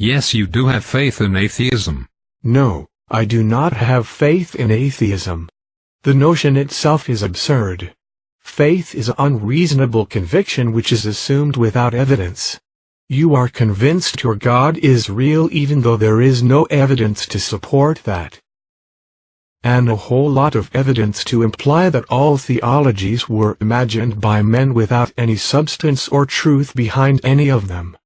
Yes, you do have faith in atheism. No, I do not have faith in atheism. The notion itself is absurd. Faith is an unreasonable conviction which is assumed without evidence. You are convinced your God is real even though there is no evidence to support that. And a whole lot of evidence to imply that all theologies were imagined by men without any substance or truth behind any of them.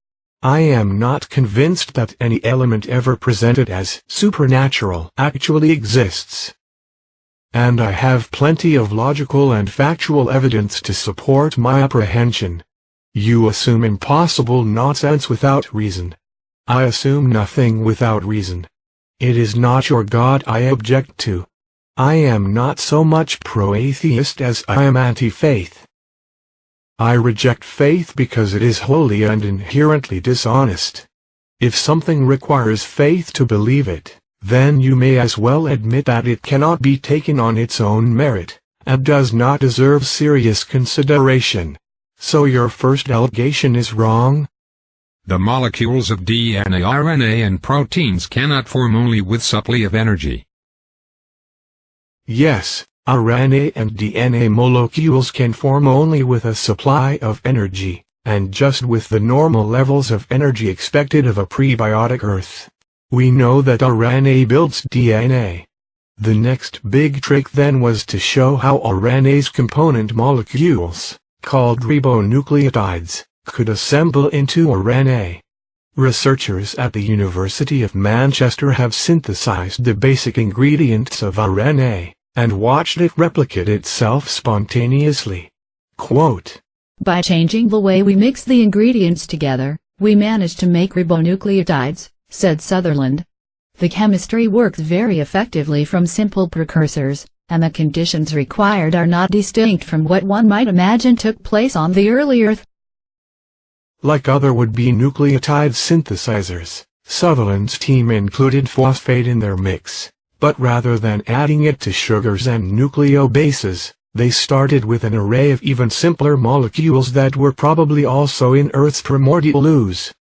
I am not convinced that any element ever presented as supernatural actually exists. And I have plenty of logical and factual evidence to support my apprehension. You assume impossible nonsense without reason. I assume nothing without reason. It is not your God I object to. I am not so much pro-atheist as I am anti-faith. I reject faith because it is wholly and inherently dishonest. If something requires faith to believe it, then you may as well admit that it cannot be taken on its own merit, and does not deserve serious consideration. So your first allegation is wrong? The molecules of DNA, RNA and proteins cannot form only with supply of energy. Yes, RNA and DNA molecules can form only with a supply of energy, and just with the normal levels of energy expected of a prebiotic Earth. We know that RNA builds DNA. The next big trick then was to show how RNA's component molecules, called ribonucleotides, could assemble into RNA. Researchers at the University of Manchester have synthesized the basic ingredients of RNA, and watched it replicate itself spontaneously. Quote, "By changing the way we mix the ingredients together, we managed to make ribonucleotides," said Sutherland. "The chemistry works very effectively from simple precursors, and the conditions required are not distinct from what one might imagine took place on the early Earth." Like other would-be nucleotide synthesizers, Sutherland's team included phosphate in their mix, but rather than adding it to sugars and nucleobases, they started with an array of even simpler molecules that were probably also in Earth's primordial ooze.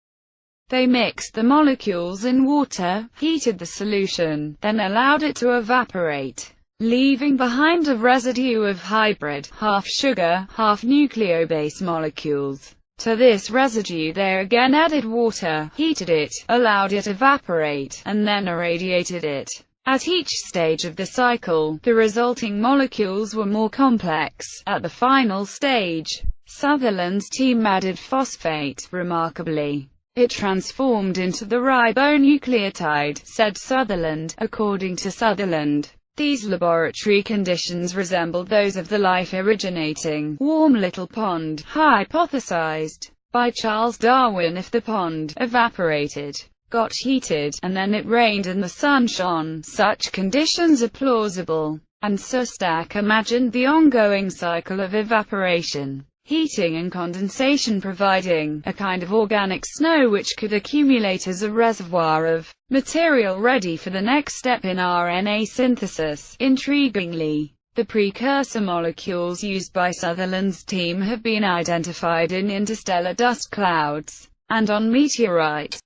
They mixed the molecules in water, heated the solution, then allowed it to evaporate, leaving behind a residue of hybrid, half-sugar, half-nucleobase molecules. To this residue they again added water, heated it, allowed it evaporate, and then irradiated it. At each stage of the cycle, the resulting molecules were more complex. At the final stage, Sutherland's team added phosphate. Remarkably, it transformed into the ribonucleotide, said Sutherland. According to Sutherland, these laboratory conditions resembled those of the life-originating, warm little pond, hypothesized by Charles Darwin. If the pond evaporated, got heated, and then it rained and the sun shone, such conditions are plausible. And Sustak imagined the ongoing cycle of evaporation, heating and condensation providing a kind of organic snow which could accumulate as a reservoir of material ready for the next step in RNA synthesis. Intriguingly, the precursor molecules used by Sutherland's team have been identified in interstellar dust clouds and on meteorites.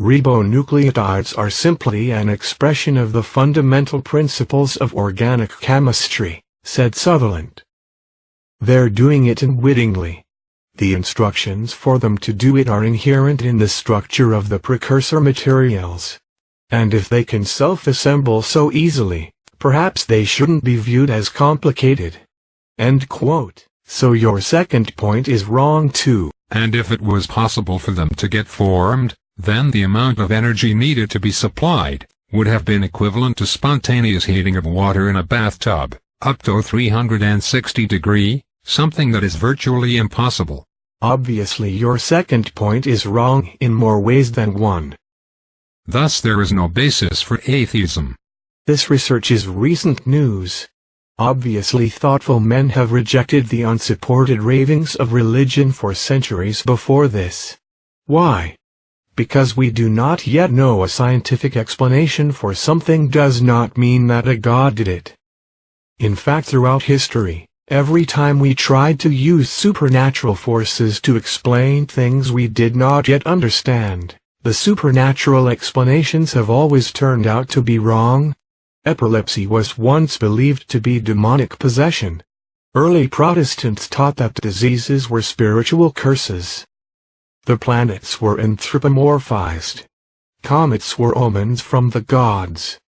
Ribonucleotides are simply an expression of the fundamental principles of organic chemistry, said Sutherland. They're doing it unwittingly. The instructions for them to do it are inherent in the structure of the precursor materials. And if they can self-assemble so easily, perhaps they shouldn't be viewed as complicated. End quote. So your second point is wrong too. And if it was possible for them to get formed, then the amount of energy needed to be supplied would have been equivalent to spontaneous heating of water in a bathtub, up to 360 degrees, something that is virtually impossible. Obviously your second point is wrong in more ways than one. Thus there is no basis for atheism. This research is recent news. Obviously thoughtful men have rejected the unsupported ravings of religion for centuries before this. Why? Because we do not yet know a scientific explanation for something does not mean that a God did it. In fact, throughout history, every time we tried to use supernatural forces to explain things we did not yet understand, The supernatural explanations have always turned out to be wrong. Epilepsy was once believed to be demonic possession. Early Protestants taught that diseases were spiritual curses. The planets were anthropomorphized. Comets were omens from the gods.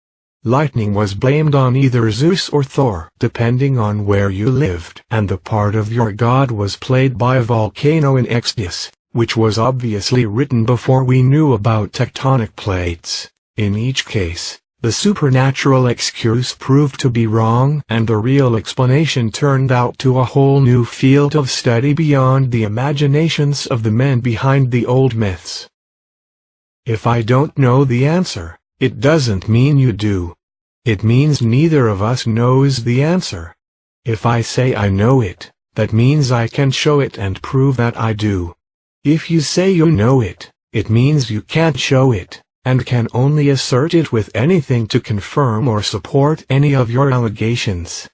Lightning was blamed on either Zeus or Thor, depending on where you lived, and the part of your god was played by a volcano in Exodus, which was obviously written before we knew about tectonic plates. In each case, the supernatural excuse proved to be wrong, and the real explanation turned out to a whole new field of study beyond the imaginations of the men behind the old myths. If I don't know the answer, it doesn't mean you do. It means neither of us knows the answer. If I say I know it, that means I can show it and prove that I do. If you say you know it, it means you can't show it, and can only assert it with anything to confirm or support any of your allegations.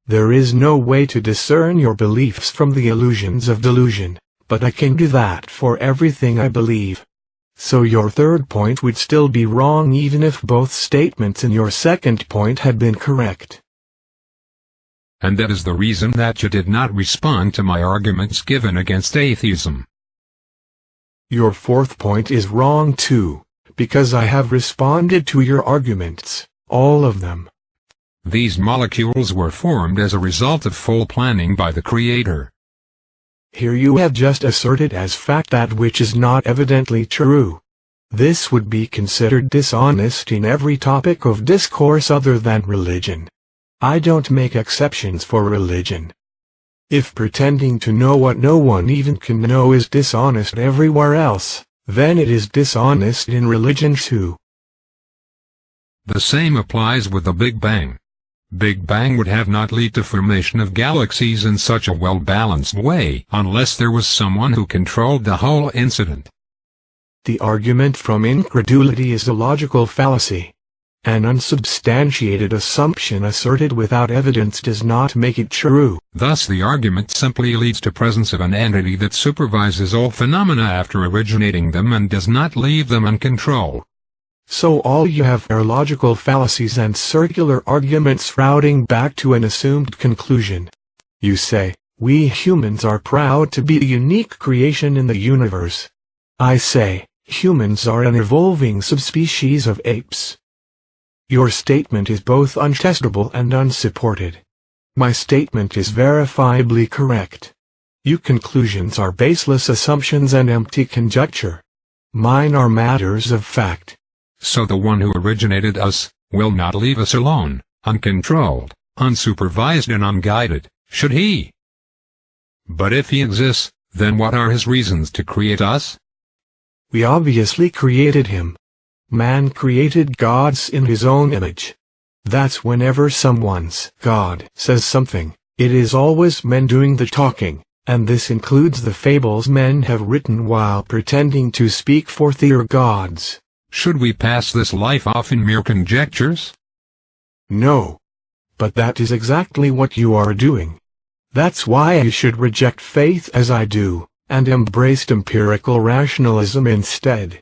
There is no way to discern your beliefs from the illusions of delusion, but I can do that for everything I believe. So your third point would still be wrong even if both statements in your second point had been correct. And that is the reason that you did not respond to my arguments given against atheism. Your fourth point is wrong too, because I have responded to your arguments, all of them. These molecules were formed as a result of full planning by the Creator. Here you have just asserted as fact that which is not evidently true. This would be considered dishonest in every topic of discourse other than religion. I don't make exceptions for religion. If pretending to know what no one even can know is dishonest everywhere else, then it is dishonest in religion too. The same applies with the Big Bang. Big Bang would have not led to formation of galaxies in such a well-balanced way unless there was someone who controlled the whole incident. The argument from incredulity is a logical fallacy. An unsubstantiated assumption asserted without evidence does not make it true. Thus the argument simply leads to presence of an entity that supervises all phenomena after originating them and does not leave them uncontrolled. So all you have are logical fallacies and circular arguments routing back to an assumed conclusion. You say, we humans are proud to be a unique creation in the universe. I say, humans are an evolving subspecies of apes. Your statement is both untestable and unsupported. My statement is verifiably correct. Your conclusions are baseless assumptions and empty conjecture. Mine are matters of fact. So the one who originated us will not leave us alone, uncontrolled, unsupervised and unguided, should he? But if he exists, then what are his reasons to create us? We obviously created him. Man created gods in his own image. That's whenever someone's God says something, it is always men doing the talking, and this includes the fables men have written while pretending to speak for their gods. Should we pass this life off in mere conjectures? No. But that is exactly what you are doing. That's why you should reject faith as I do, and embrace empirical rationalism instead.